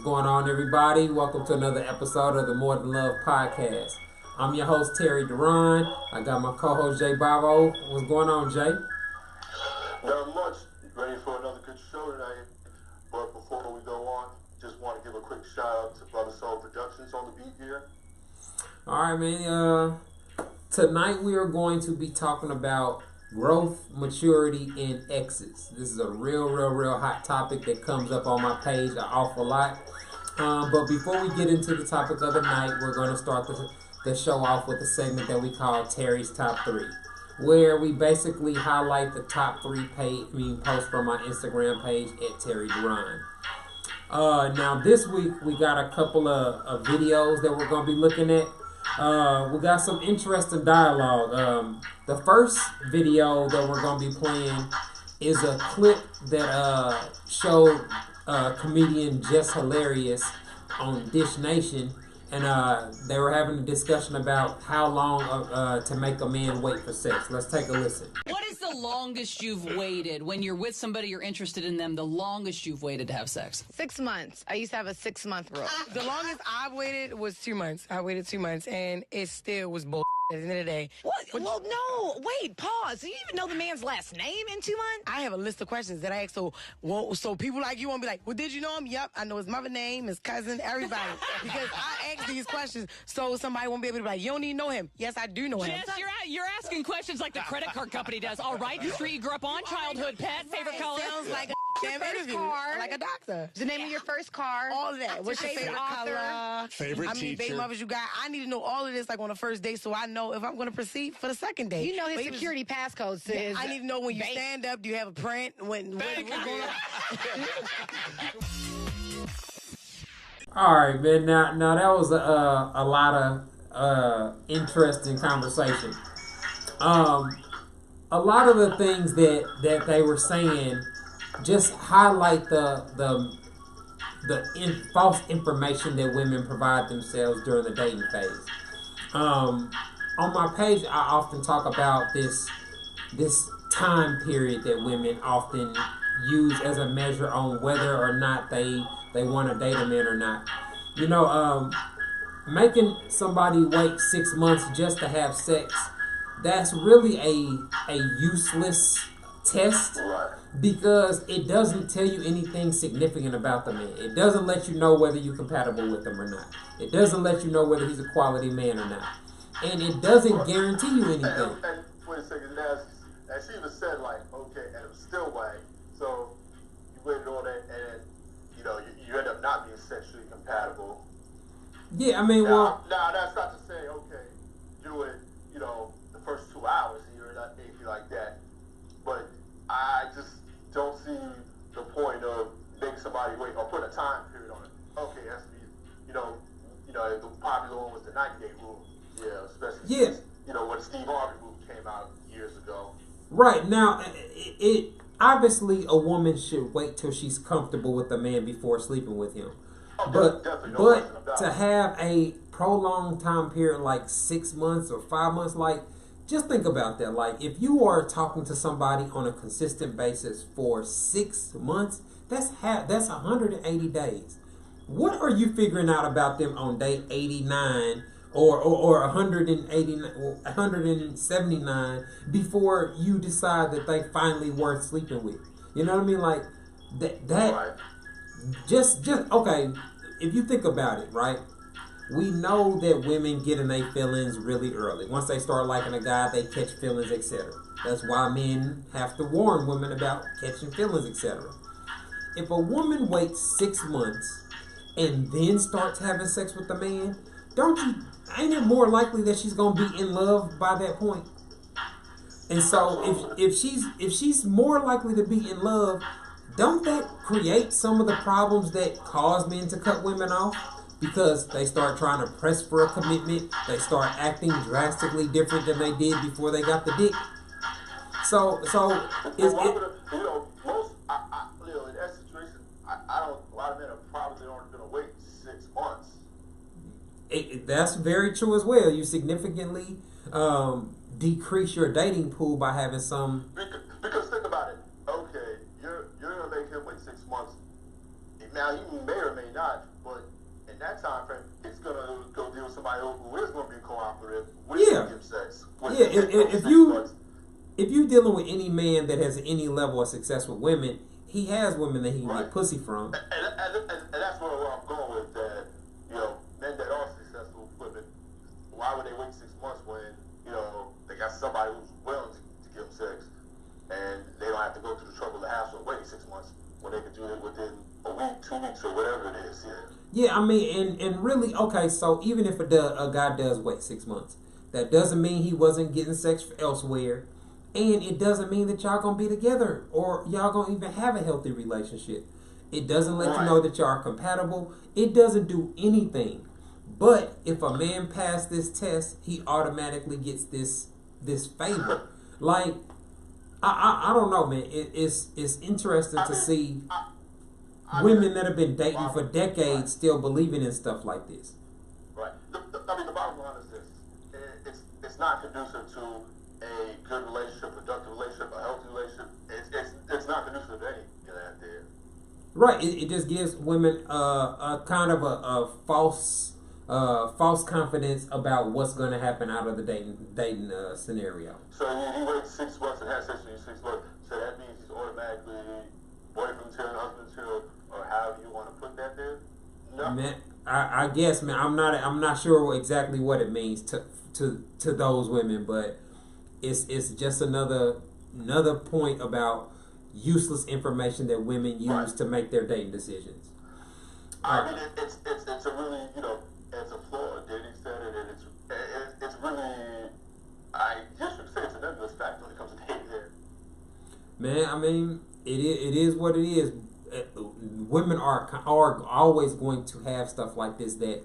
going on, everybody? Welcome to another episode of the More Than Love podcast. I'm your host, Terry Duran. I got my co-host, Jay Bravo. What's going on, Jay? Not much. Ready for another good show tonight. But before we go on, just want to give a quick shout out to Brother Soul Productions on the beat here. All right, man. Tonight we are going to be talking about growth, maturity, and exes. This is a real hot topic that comes up on my page an awful lot. But before we get into the topic of the night, we're going to start the show off with a segment that we call Terry's Top 3, where we basically highlight the top 3 posts from my Instagram page at Terry Duran. Now this week we got a couple of videos that we're going to be looking at. We got some interesting dialogue. The first video that we're going to be playing is a clip that showed comedian Just Hilarious on Dish Nation, and they were having a discussion about how long to make a man wait for sex. Let's take a listen. What is the longest you've waited when you're with somebody, you're interested in them, the longest you've waited to have sex? 6 months. I used to have a 6-month rule. The longest I waited was 2 months. I waited 2 months, and it still was bull. At the end of the day. What? Well, no. Wait, pause. Do you even know the man's last name in 2 months? I have a list of questions that I ask. So people like you won't be like, well, did you know him? Yep, I know his mother name, his cousin, everybody. Because I ask these questions so somebody won't be able to be like, you don't even know him. Yes, I do know him. Jess, you're asking questions like the credit card company does. All right, the street you grew up on, childhood pet, favorite color. Sounds like a damn first interview. car. Like a doctor. The name of your first car. All of that. What's your favorite author? color? Favorite How many teacher? baby mothers you got? I need to know all of this like on the first date so I know if I'm going to proceed for the second date. You know his But he was- security passcode says. I need to know when you bank. stand up, do you have a print? What's going on? All right, man. Now that was a lot of interesting conversation. A lot of the things that they were saying just highlight the false information that women provide themselves during the dating phase. On my page, I often talk about this time period that women often use as a measure on whether or not they want to date a man or not. You know, making somebody wait 6 months just to have sex, that's really a useless test, because it doesn't tell you anything significant about the man. It doesn't let you know whether you're compatible with him or not. It doesn't let you know whether he's a quality man or not. And it doesn't guarantee you anything. And wait a second, and she even said, like, okay, and it was still white. So you waited on it, and you know, you end up not being sexually compatible. Yeah, I mean, Now that's not to say, okay, do it, you know, the first 2 hours, and you're not anything like that. But I just don't see the point of making somebody wait or put a time period on it. Okay, it has to be, you know, the popular one was the 90-day rule. Yeah, especially since, you know, when Steve Harvey movie came out years ago. Right. Now, it obviously a woman should wait till she's comfortable with a man before sleeping with him. Oh, But definitely, no question about to it. have a prolonged time period like 6 months or 5 months, like, just think about that. Like, if you are talking to somebody on a consistent basis for 6 months, that's 180 days. What are you figuring out about them on day 89 or 189 or 179 before you decide that they finally worth sleeping with? You know what I mean? Like that Right. just okay, if you think about it, right? We know that women get in their feelings really early. Once they start liking a guy, they catch feelings, etc. That's why men have to warn women about catching feelings, etc. If a woman waits 6 months and then starts having sex with the man, ain't it more likely that she's gonna be in love by that point? And so if she's more likely to be in love, don't that create some of the problems that cause men to cut women off? Because they start trying to press for a commitment, they start acting drastically different than they did before they got the dick. So You know, in that situation, a lot of men are probably only going to wait 6 months. That's very true as well. You significantly decrease your dating pool by having some. Because think about it. Okay, you're gonna make him wait 6 months. Now he may or may not, in that time frame, it's gonna go deal with somebody who is gonna be cooperative with him sex. Yeah, if you're dealing with any man that has any level of success with women, he has women that he can get pussy from. And that's where I'm going with that. You know, men that are successful with women, why would they wait 6 months when, you know, they got somebody who's willing to give them sex, and they don't have to go through the trouble of hassle of waiting 6 months when they can do it within a week, 2 weeks, or whatever it is. Yeah, I mean, and really, okay, so even if a guy does wait 6 months, that doesn't mean he wasn't getting sex elsewhere, and it doesn't mean that y'all gonna be together or y'all gonna even have a healthy relationship. It doesn't let you know that y'all are compatible. It doesn't do anything. But if a man passed this test, he automatically gets this favor. Like, I don't know, man. It's interesting to see women that have been dating for decades still believing in stuff like this. Right. I mean, the bottom line is this: it's not conducive to a good relationship, productive relationship, a healthy relationship. It's not conducive to any of that there. Right. It just gives women a kind of a false confidence about what's going to happen out of the dating scenario. So he waits 6 months and has sex with you 6 months. So that means he's automatically boyfriend material, husband material, or however you want to put that there. No. Man, I guess, man, I'm not sure exactly what it means to those women, but it's just another point about useless information that women use to make their dating decisions. I mean, it's a really, you know, it's a flawed dating standard, and it's really, I just would say it's an endless fact when it comes to dating there. Man, I mean, it is what it is. Women are always going to have stuff like this that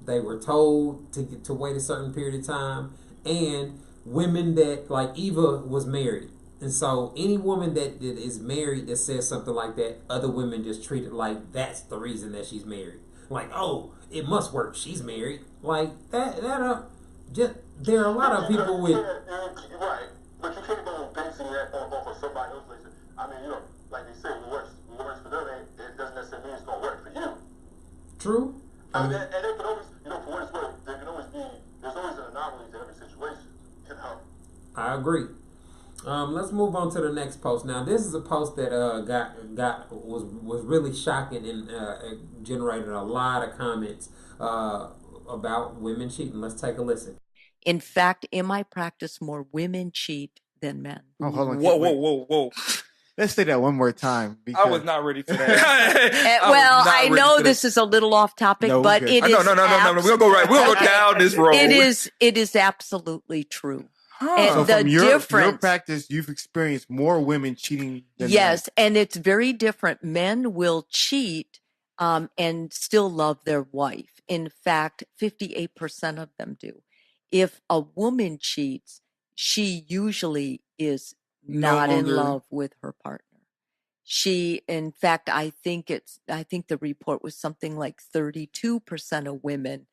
they were told to wait a certain period of time, and women that, like, Eva was married, and so any woman that is married that says something like that, other women just treat it like that's the reason that she's married. Like, oh, it must work. She's married. Like that. Just there are a lot of people with right, but you can't go basing that off of somebody else. I mean, you know, like they say, what works for them, it doesn't necessarily mean it's gonna work for you. True. I mean, and they can always, you know, for what it's worth, there can always be. There's always an anomaly to every situation. You know. I agree. Let's move on to the next post. Now, this is a post that was really shocking and generated a lot of comments about women cheating. Let's take a listen. In fact, in my practice, more women cheat than men. Oh, hold on. Whoa. Let's say that one more time. I was not ready for that. Well, I know this is a little off topic, but it is. No. We'll go right. We'll go down this road. It is absolutely true. So from your practice, you've experienced more women cheating than men. And it's very different. Men will cheat and still love their wife. In fact, 58% of them do. If a woman cheats, she usually is not in love with her partner. In fact, I think the report was something like 32% of women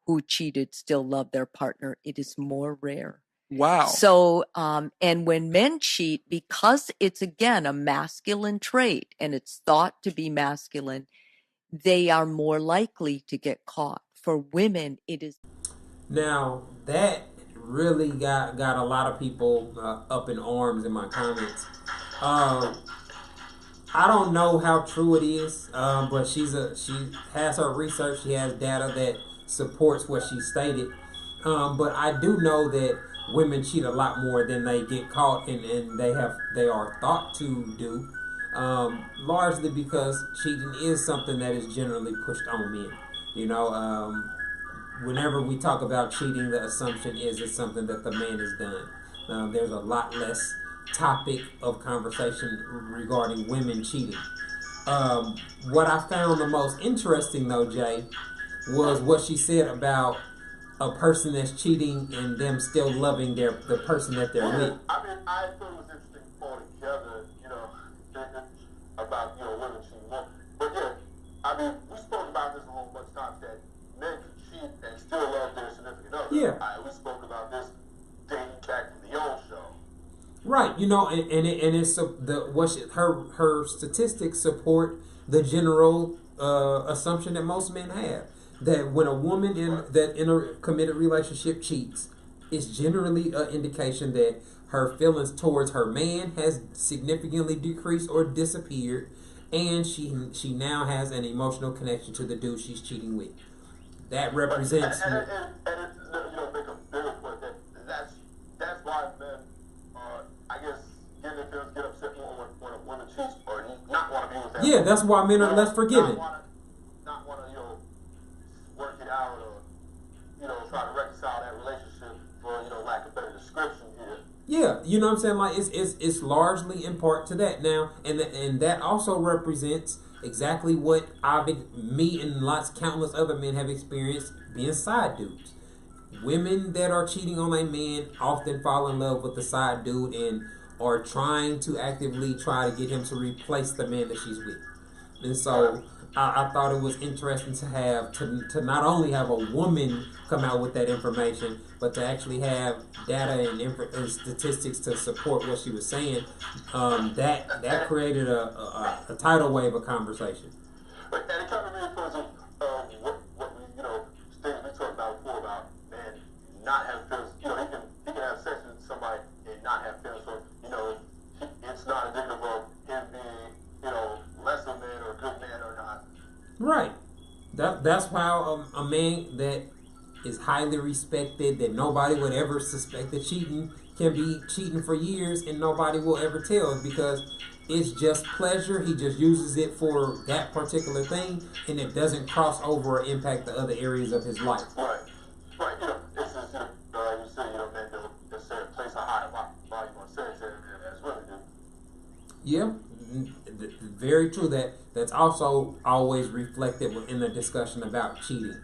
who cheated still love their partner. It is more rare. Wow. So, and when men cheat, because it's, again, a masculine trait and it's thought to be masculine, they are more likely to get caught. For women, it is. Now, that really got a lot of people up in arms in my comments. I don't know how true it is, but she has her research. She has data that supports what she stated. But I do know that women cheat a lot more than they get caught, and they are thought to do, largely because cheating is something that is generally pushed on men. You know, whenever we talk about cheating, the assumption is it's something that the man has done. There's a lot less topic of conversation regarding women cheating. What I found the most interesting, though, Jay, was what she said about a person that's cheating and them still loving the person that they're with. I mean, I thought it was interesting altogether, you know, about, you know, women cheating. But yeah, I mean, we spoke about this a whole bunch of times, that men can cheat and still love their significant other. Yeah. We spoke about this dating back from the old show. Right, you know, and it's her statistics support the general assumption that most men have. that when a woman in a committed relationship cheats, it's generally an indication that her feelings towards her man has significantly decreased or disappeared, and she now has an emotional connection to the dude she's cheating with. That represents. And make a bigger point that's why men, I guess, get upset more when a woman cheats or not want to be with them. Yeah, that's why men are less forgiving. Not want to, work it out or, try to reconcile that relationship for, lack of better description here. Yeah, you know what I'm saying? Like it's largely in part to that now, and that also represents exactly what me and countless other men have experienced being side dudes. Women that are cheating on a man often fall in love with the side dude and are trying to actively try to get him to replace the man that she's with. And so I thought it was interesting to not only have a woman come out with that information, but to actually have data and statistics to support what she was saying. That created a tidal wave of conversation. And it kind of reinforces what we, things we talked about before about man not having feelings. He can have sex with somebody and not have feelings. So, it's not indicative of him being, less of a man or a good man or not. Right. That's how a man that is highly respected, that nobody would ever suspect of cheating, can be cheating for years and nobody will ever tell, because it's just pleasure. He just uses it for that particular thing, and it doesn't cross over or impact the other areas of his life. Right. It's just, you say, men don't necessarily place a high value on sex as women do. Yeah, very true. That's also always reflected in the discussion about cheating.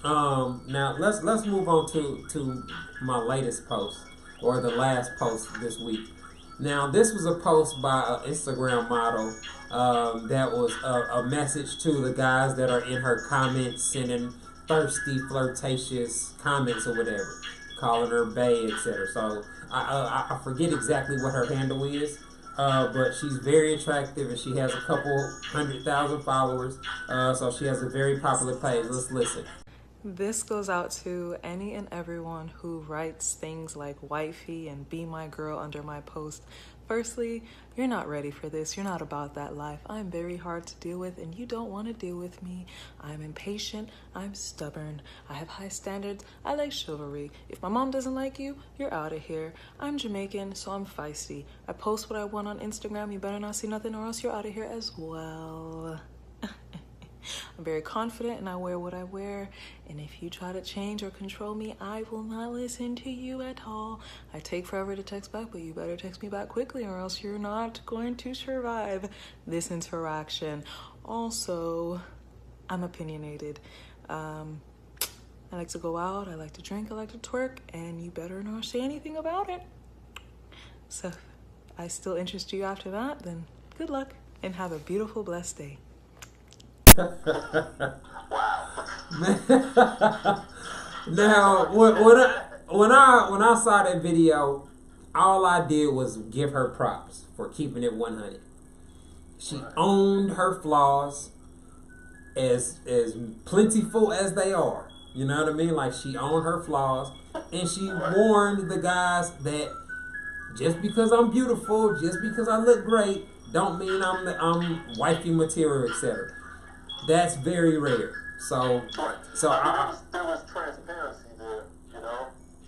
Now let's move on to my latest post, or the last post this week. Now this was a post by an Instagram model that was a message to the guys that are in her comments, sending thirsty, flirtatious comments or whatever, calling her bae, etc. So I forget exactly what her handle is. But she's very attractive and she has a couple 100,000 followers. So she has a very popular page. Let's listen. This goes out to any and everyone who writes things like wifey and be my girl under my post. Firstly, you're not ready for this. You're not about that life. I'm very hard to deal with and you don't want to deal with me. I'm impatient. I'm stubborn. I have high standards. I like chivalry. If my mom doesn't like you, you're out of here. I'm Jamaican, so I'm feisty. I post what I want on Instagram. You better not see nothing or else you're out of here as well. I'm very confident and I wear what I wear. And if you try to change or control me, I will not listen to you at all. I take forever to text back, but you better text me back quickly or else you're not going to survive this interaction. Also, I'm opinionated. I like to go out, I like to drink, I like to twerk, and you better not say anything about it. So if I still interest you after that, then good luck and have a beautiful, blessed day. Now, when I saw that video, all I did was give her props for keeping it 100. She owned her flaws as plentiful as they are. You know what I mean? Like, she owned her flaws, and she warned the guys that just because I'm beautiful, just because I look great, don't mean I'm wifey material, etc. That's very rare. So there was transparency there,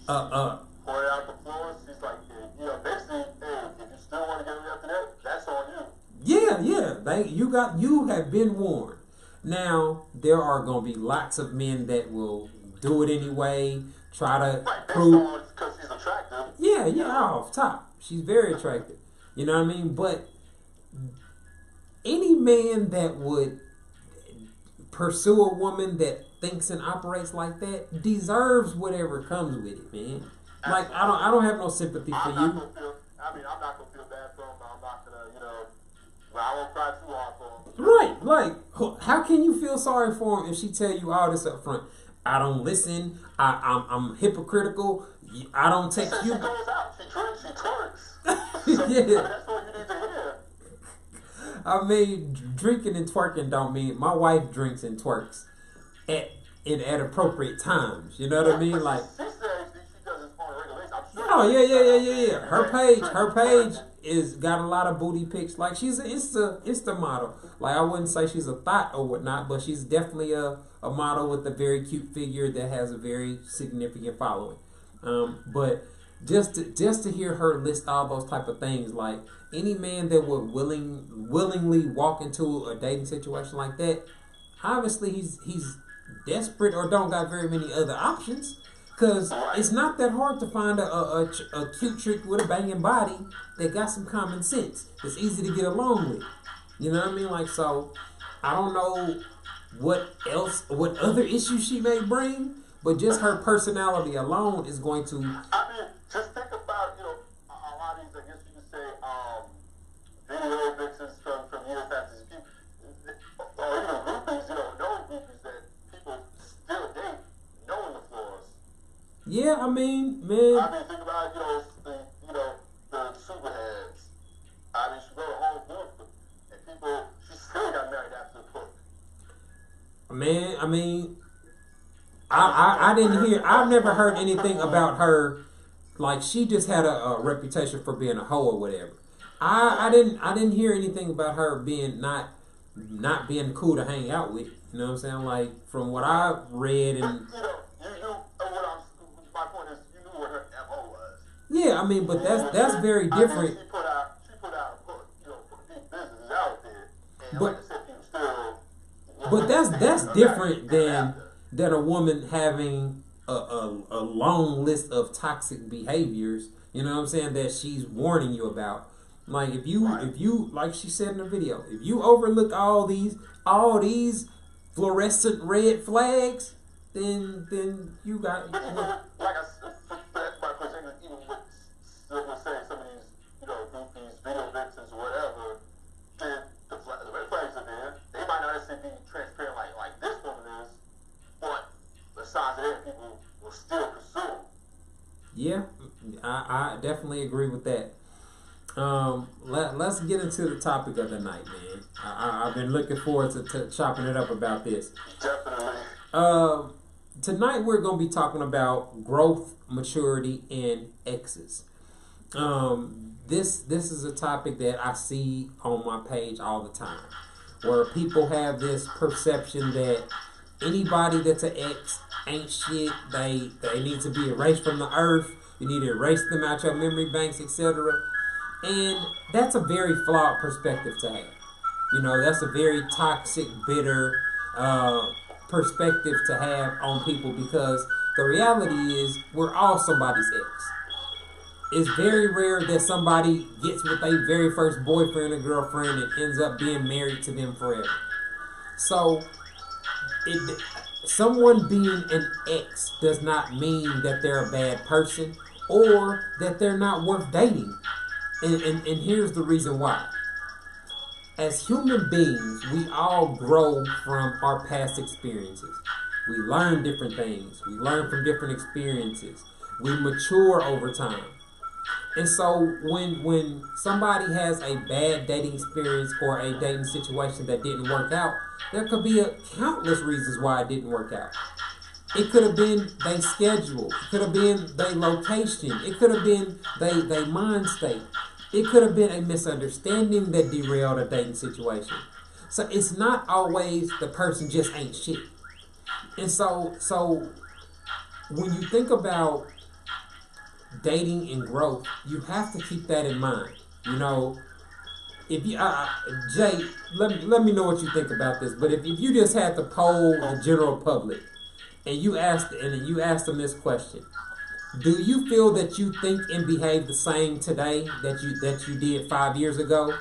Pointed out the flaws. She's like, basically, hey, if you still want to get me after that, that's on you. Yeah. You have been warned. Now there are gonna be lots of men that will do it anyway. Try to prove because she's attractive. Yeah, off top, she's very attractive. You know what I mean? But any man that would pursue a woman that thinks and operates like that deserves whatever comes with it, man. Like, I don't have no sympathy for you. I'm not gonna feel bad for him. I'm not gonna, I won't cry too hard for him. Right, like, how can you feel sorry for him if she tell you all this up front? I don't listen. I'm hypocritical. I don't text you. She goes out. She drinks. She twerks. Yeah. That's what you need to hear. I mean, drinking and twerking don't mean my wife drinks and twerks at at appropriate times. You know what I mean? Like, she says she does this on a regular basis. I'm sure. oh yeah. Her page is got a lot of booty pics. Like, she's an Insta model. Like, I wouldn't say she's a thought or whatnot, but she's definitely a model with a very cute figure that has a very significant following. But just to hear her list all those type of things, like, any man that would willingly walk into a dating situation like that, obviously he's desperate or don't got very many other options. Because it's not that hard to find a cute chick with a banging body that got some common sense. It's easy to get along with. You know what I mean? Like, so I don't know what other issues she may bring, but just her personality alone is going to. I mean, just think about, you know, a lot of these, I guess you could say, video vixens from years past. Or even groupies, you know, knowing groupies that people still date, knowing the flaws. Yeah, I mean, man. I mean, think about, the superheads. I mean, she wrote a whole book, and people, she still got married after the book. Man, I mean, I didn't hear. I've never heard anything about her. Like, she just had a reputation for being a hoe or whatever. I didn't hear anything about her being not being cool to hang out with. You know what I'm saying? Like, from what I've read and. My point is, you knew what her MO was. Yeah, I mean, but that's very different. I mean, she put out a book, put these businesses out there, and like I said, people still. But that's different than a woman having a long list of toxic behaviors. You know what I'm saying? That she's warning you about. Like, if you like she said in the video, if you overlook all these fluorescent red flags, then you got. Like I said, that's my question. Even with saying some of these, groupies, video vixens, or whatever, then the red flags are there. They might not necessarily be transparent like this woman is, but the signs are there. People will still pursue. Yeah, I definitely agree with that. Let's get into the topic of the night, man. I've been looking forward to chopping it up about this. Definitely. Tonight we're going to be talking about growth, maturity, and exes. This is a topic that I see on my page all the time, where people have this perception that anybody that's an ex ain't shit. They need to be erased from the earth. You need to erase them out your memory banks, etc. And that's a very flawed perspective to have. You know, that's a very toxic, bitter perspective to have on people, because the reality is we're all somebody's ex. It's very rare that somebody gets with their very first boyfriend or girlfriend and ends up being married to them forever. So, someone being an ex does not mean that they're a bad person or that they're not worth dating. And here's the reason why. As human beings, we all grow from our past experiences. We learn different things. We learn from different experiences. We mature over time. And so when somebody has a bad dating experience or a dating situation that didn't work out, there could be countless reasons why it didn't work out. It could have been their schedule. It could have been their location. It could have been their mind state. It could have been a misunderstanding that derailed a dating situation. So it's not always the person just ain't shit. And so when you think about dating and growth, you have to keep that in mind. You know, if you Jay, let me know what you think about this. But if you just had to poll the general public and you asked them this question: do you feel that you think and behave the same today that you did 5 years ago? No,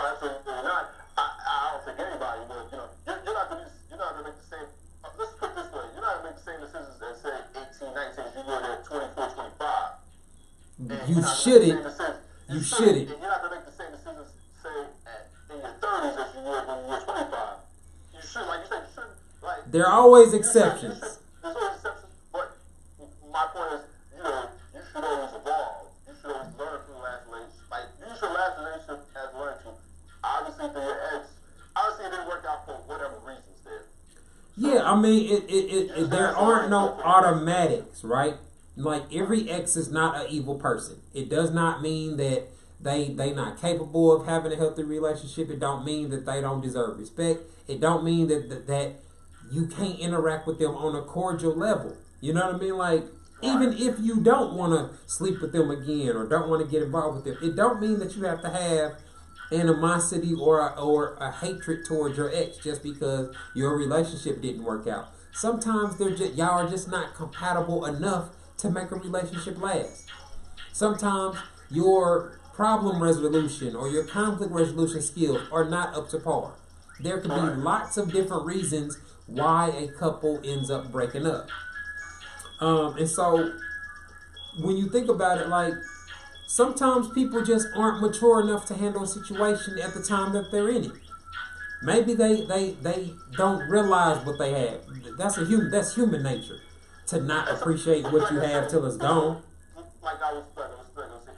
absolutely not. I don't think anybody would. You're not gonna make the same. Let's put it this way: you're not gonna make the same decisions at say 18, 19 as you would at 24, 25. You shouldn't. You shouldn't. And you're not gonna make the same decisions say in your 30s as you would when you were 25. You should, like you said, you shouldn't. Like, there are always exceptions. There's always exceptions, but my point is, you should always evolve. You should always learn from the last relationship. Like, use your last relationship as learning to. Obviously, for your ex, it didn't work out for whatever reasons there. So, yeah, I mean, there aren't no automatics, right? Like, every ex is not an evil person. It does not mean that they not capable of having a healthy relationship. It don't mean that they don't deserve respect. It don't mean that you can't interact with them on a cordial level. You know what I mean? Like, even if you don't want to sleep with them again or don't want to get involved with them, it don't mean that you have to have animosity or a hatred towards your ex just because your relationship didn't work out. Sometimes y'all are just not compatible enough to make a relationship last. Sometimes your problem resolution or your conflict resolution skills are not up to par. There could be lots of different reasons why a couple ends up breaking up. And so when you think about it, like, sometimes people just aren't mature enough to handle a situation at the time that they're in it. Maybe they don't realize what they have. That's human nature, to not appreciate what you have till it's gone. Like I was saying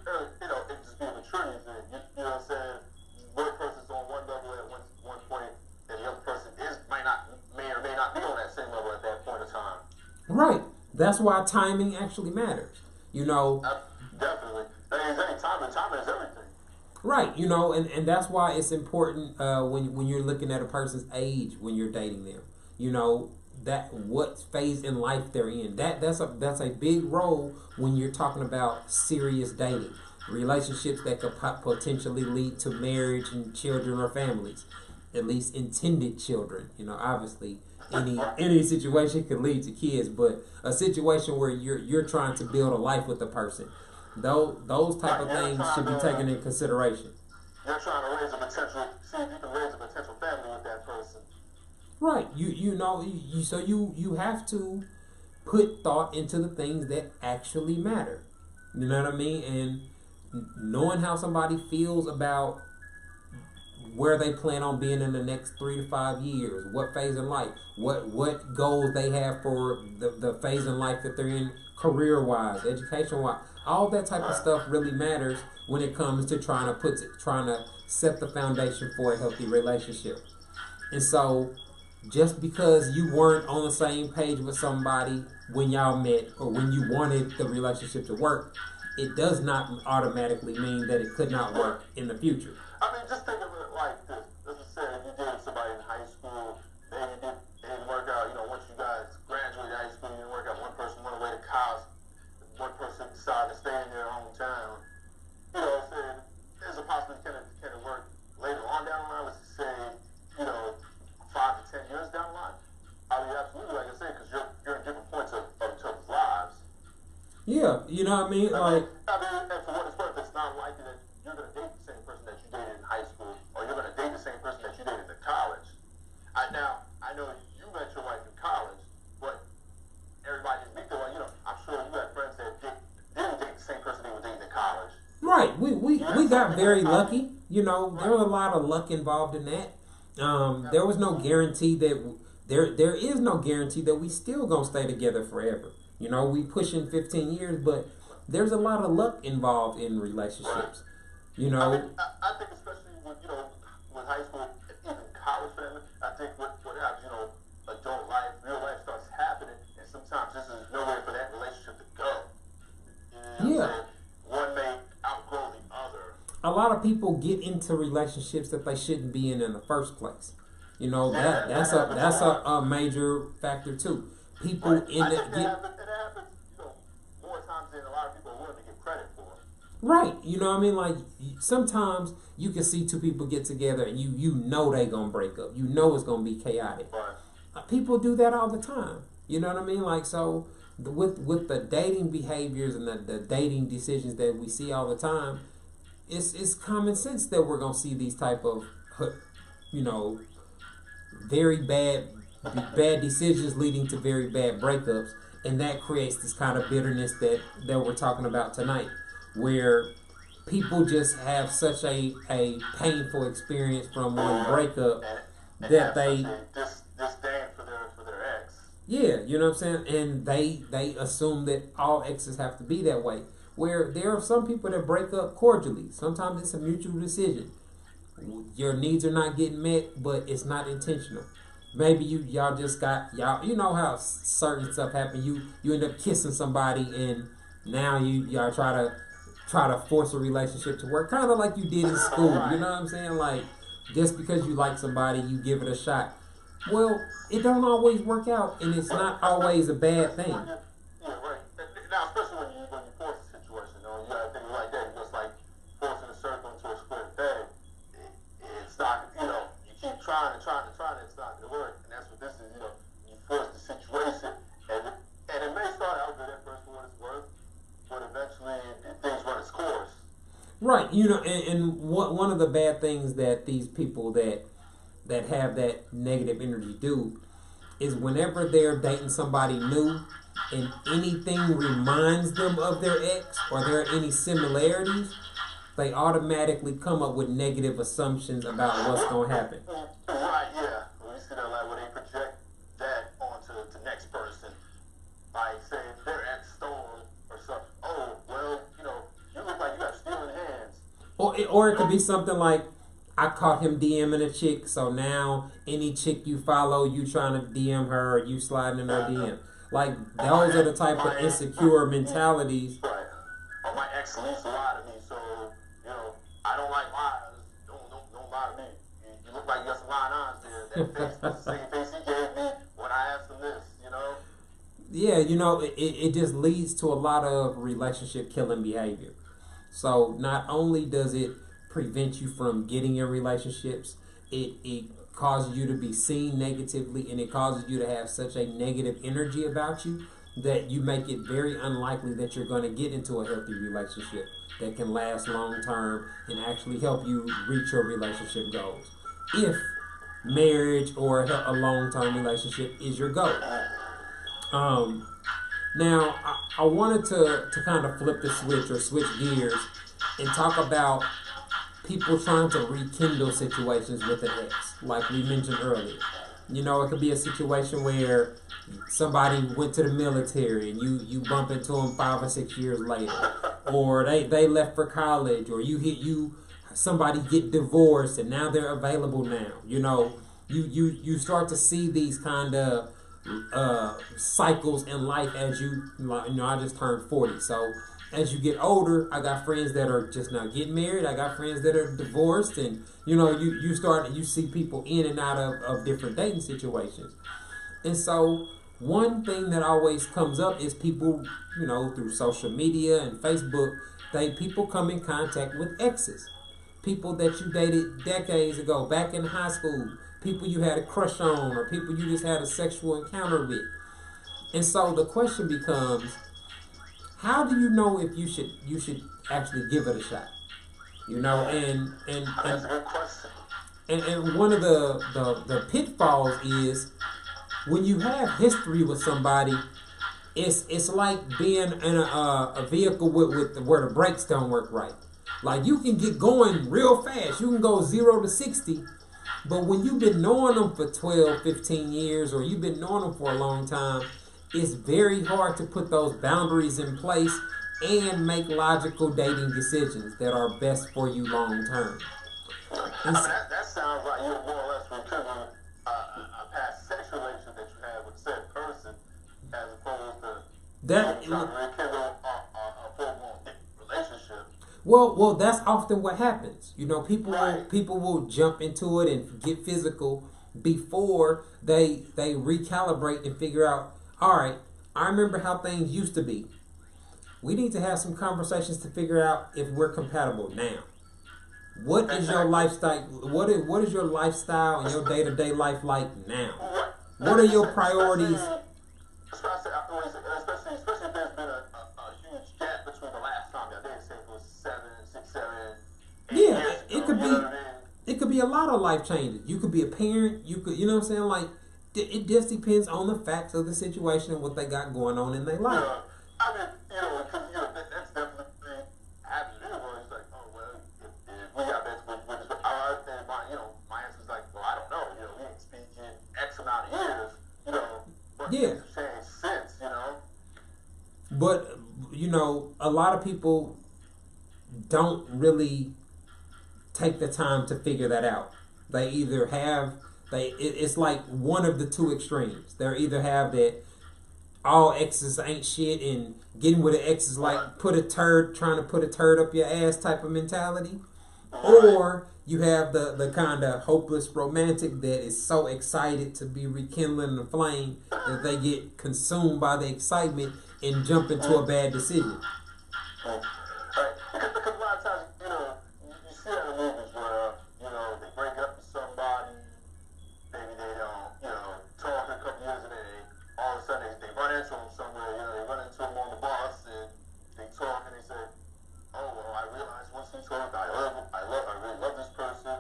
earlier, it just be a maturity thing. You know what I'm saying? One person's on one level at one point, and the other person may or may not be on that same level at that point in time. Right. That's why timing actually matters. Definitely. Timing is everything. Right, and that's why it's important when you're looking at a person's age when you're dating them. That what phase in life they're in. That's a big role when you're talking about serious dating, relationships that could potentially lead to marriage and children or families, at least intended children. Obviously any situation could lead to kids, but a situation where you're trying to build a life with a person. Those type of things should be taken in consideration. You're trying to see if you can raise a potential family with that person. Right. You have to put thought into the things that actually matter. You know what I mean? And knowing how somebody feels about where they plan on being in the next 3 to 5 years, what phase in life, what goals they have for the phase in life that they're in, career-wise, education-wise. All that type of stuff really matters when it comes to trying to set the foundation for a healthy relationship. And so, just because you weren't on the same page with somebody when y'all met or when you wanted the relationship to work, it does not automatically mean that it could not work in the future. I mean, just think of it like this. Let's just say if you dated somebody in high school, then it didn't work out. Once you guys graduated high school, it didn't work out. One person went away to college. One person decided to stay in their hometown. There's a possibility can it work later on down the line? Let's just say, 5 to 10 years down the line. I mean, absolutely, like I said, because you're in different points of each other's lives. Yeah, you know what I mean? And for what it's worth, it's not likely that you're going to date the same person that you dated in high school, or you're going to date the same person that you dated in college. I know you met your wife in college, but everybody didn't meet their wife. I'm sure you had friends that didn't date the same person they were dating in college. Right. We got very lucky. There was a lot of luck involved in that. There was no guarantee that there is no guarantee that we still gonna stay together forever. We pushing 15 years, but there's a lot of luck involved in relationships. I think especially with high school, even college family, I think what happens, adult life, real life starts happening, and sometimes this is nowhere for that relationship to go. Yeah. One may outgrow the other. A lot of people get into relationships that they shouldn't be in the first place. That's a major factor too. People it happens, more times than a lot of people are willing to give credit for. Right. You know what I mean? Like, sometimes you can see two people get together and you know they gonna break up. You know it's gonna be chaotic. Right. People do that all the time. You know what I mean? Like, so with the dating behaviors and the dating decisions that we see all the time, it's common sense that we're gonna see these type of very bad decisions leading to very bad breakups, and that creates this kind of bitterness that we're talking about tonight, where people just have such a painful experience from one breakup that they disdain for their ex. Yeah, you know what I'm saying? And they assume that all exes have to be that way. Where there are some people that break up cordially. Sometimes it's a mutual decision. Your needs are not getting met, but it's not intentional. maybe y'all just got y'all. You know how certain stuff happen. You end up kissing somebody, and now y'all try to force a relationship to work, kind of like you did in school. You know what I'm saying? Like, just because you like somebody, you give it a shot. Well, it don't always work out, and it's not always a bad thing. Yeah, right. Now, especially when you force a situation, you gotta think like that. Just like forcing a circle into a square peg, it's not. You keep trying and trying and trying, and it's not gonna work. And that's what this is. You force the situation, and it may start out good at first for what it's worth, but eventually things run its course. Right. And one of the bad things that these people that have that negative energy do is whenever they're dating somebody new and anything reminds them of their ex or there are any similarities, they automatically come up with negative assumptions about what's going to happen. Right, yeah. We see that like when they project that onto the next person, like saying their ex stole or something. Oh, well, you look like you got stealing hands. Or it could be something like, I caught him DMing a chick, so now any chick you follow, you trying to DM her, or you sliding in her DM. Like, those are the type of insecure mentalities. Right. Oh, my ex leaves a lie to me, so, I don't like lies. Don't lie to me. You look like you got some lying eyes there. That face, that's the same face he gave me when I asked him this, Yeah, it just leads to a lot of relationship killing behavior. So not only does it prevent you from getting in relationships, it causes you to be seen negatively, and it causes you to have such a negative energy about you that you make it very unlikely that you're going to get into a healthy relationship that can last long term and actually help you reach your relationship goals. If marriage or a long-term relationship is your goal. Now, I wanted to kind of flip the switch or switch gears and talk about people trying to rekindle situations with an ex, like we mentioned earlier. It could be a situation where somebody went to the military and you bump into them 5 or 6 years later, or they left for college, or somebody get divorced and now they're available now. You start to see these kind of cycles in life as I just turned 40, so as you get older, I got friends that are just now getting married. I got friends that are divorced, and you see people in and out of different dating situations. And so one thing that always comes up is people, through social media and Facebook, people come in contact with exes. People that you dated decades ago, back in high school, people you had a crush on, or people you just had a sexual encounter with. And so the question becomes, how do you know if you should actually give it a shot? And one of the pitfalls is when you have history with somebody, it's like being in a vehicle with where the brakes don't work right. Like, you can get going real fast. You can go 0 to 60. But when you've been knowing them for 12, 15 years, or you've been knowing them for a long time, it's very hard to put those boundaries in place and make logical dating decisions that are best for you long term. That sounds like you're more or less rekindling a past sexual relationship that you had with said person, as opposed to trying to rekindle a full-blown relationship. Well, that's often what happens. People will jump into it and get physical before they recalibrate and figure out, all right, I remember how things used to be. We need to have some conversations to figure out if we're compatible now. What is your lifestyle? What is your lifestyle and your day-to-day life like now? What are your priorities? Especially if there's been a huge gap between the last time y'all dated, say it was 6, 7, 8 years ago, it could be. It could be a lot of life changes. You could be a parent. You could, what I'm saying? Like, it just depends on the facts of the situation and what they got going on in their life. Yeah. I mean, that's definitely happening anyway. It's like, oh, well, if we got that, my answer's like, well, I don't know. We ain't speaking X amount of years, but things have changed since, But, a lot of people don't really take the time to figure that out. They either have It's like one of the two extremes. They either have that all exes ain't shit and getting with an ex is like trying to put a turd up your ass type of mentality, or you have the kind of hopeless romantic that is so excited to be rekindling the flame that they get consumed by the excitement and jump into a bad decision. Right. Because a lot of times, you see it in movies where, they break up with somebody, maybe they don't, talk in a couple years and all of a sudden they run into them somewhere, they run into them on the bus and they talk and they say, oh, well, I realized once we talked, I really love this person,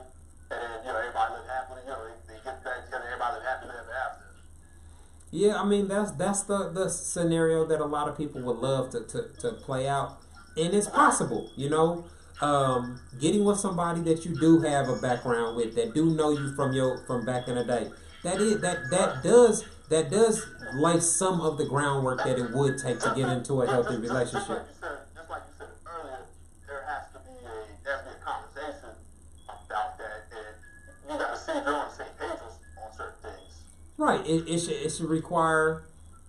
and then, everybody live happily, they get back together, everybody live happily ever after. Yeah, I mean, that's the scenario that a lot of people would love to play out. And it's possible, getting with somebody that you do have a background with, that do know you from back in the day. That does lay some of the groundwork that it would take to get into a healthy relationship. Just like you said earlier, there has to be a conversation about that, and you got to see if you're on the same page on certain things. Right. It should require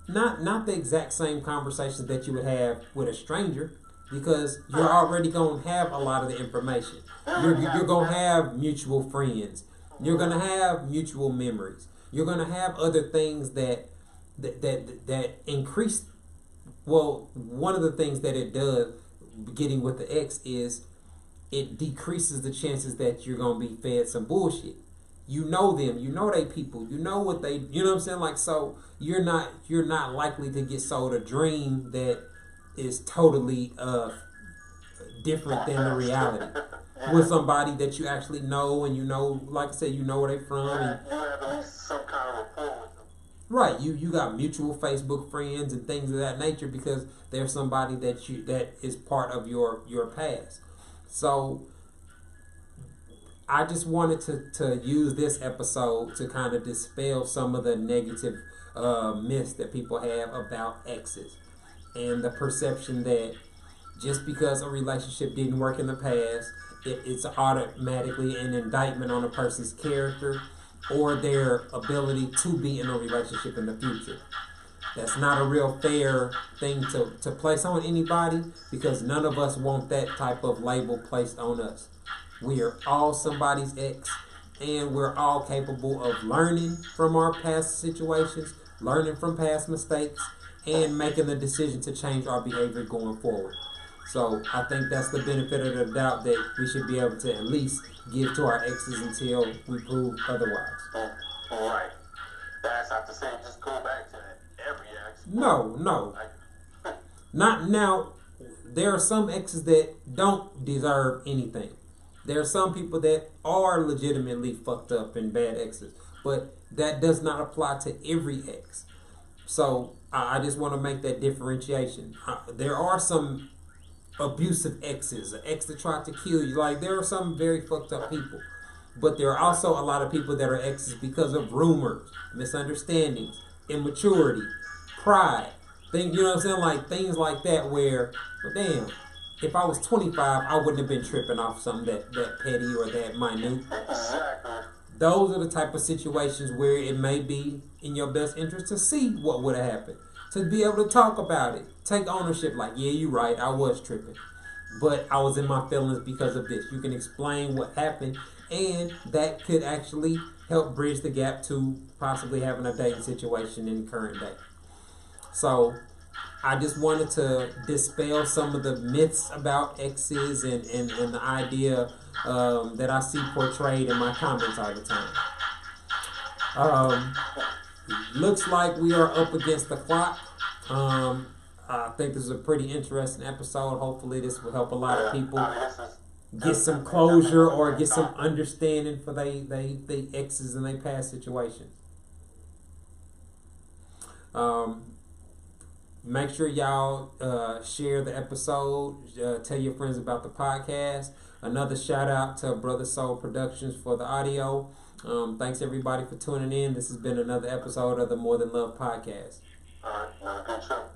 not the exact same conversations that you would have with a stranger, because you're already going to have a lot of the information. You're going to have mutual friends. You're going to have mutual memories. You're going to have other things that increase. Well, one of the things that it does, getting with the ex, is it decreases the chances that you're going to be fed some bullshit. You know them, you know they people, you know what they, you know what I'm saying? Like, so you're not likely to get sold a dream that is totally different than the reality. With somebody that you actually know, and like I said, you know where they from. And, you have at least some kind of rapport with them. Right, you got mutual Facebook friends and things of that nature, because they're somebody that is part of your past. So I just wanted to use this episode to kind of dispel some of the negative myths that people have about exes, and the perception that just because a relationship didn't work in the past, it's automatically an indictment on a person's character or their ability to be in a relationship in the future. That's not a real fair thing to place on anybody, because none of us want that type of label placed on us. We are all somebody's ex, and we're all capable of learning from our past situations, learning from past mistakes, and making the decision to change our behavior going forward. So I think that's the benefit of the doubt that we should be able to at least give to our exes until we prove otherwise. Right. That's not to say just go back to every ex. No. Not now. There are some exes that don't deserve anything. There are some people that are legitimately fucked up and bad exes, but that does not apply to every ex. So I just want to make that differentiation. There are some abusive exes, an ex that tried to kill you. Like, there are some very fucked up people, but there are also a lot of people that are exes because of rumors, misunderstandings, immaturity, pride. You know what I'm saying? Like, things like that where, well, damn, if I was 25, I wouldn't have been tripping off something that petty or that minute. Those are the type of situations where it may be in your best interest to see what would have happened. To be able to talk about it. Take ownership, like, yeah, you're right, I was tripping. But I was in my feelings because of this. You can explain what happened, and that could actually help bridge the gap to possibly having a dating situation in the current day. So I just wanted to dispel some of the myths about exes and the idea that I see portrayed in my comments all the time. Looks like we are up against the clock. I think this is a pretty interesting episode. Hopefully this will help a lot of people get some closure or get some understanding for they exes and their past situations. Make sure y'all share the episode. Tell your friends about the podcast. Another shout out to Brother Soul Productions for the audio. Thanks everybody for tuning in. This has been another episode of the More Than Love podcast. All right, good show.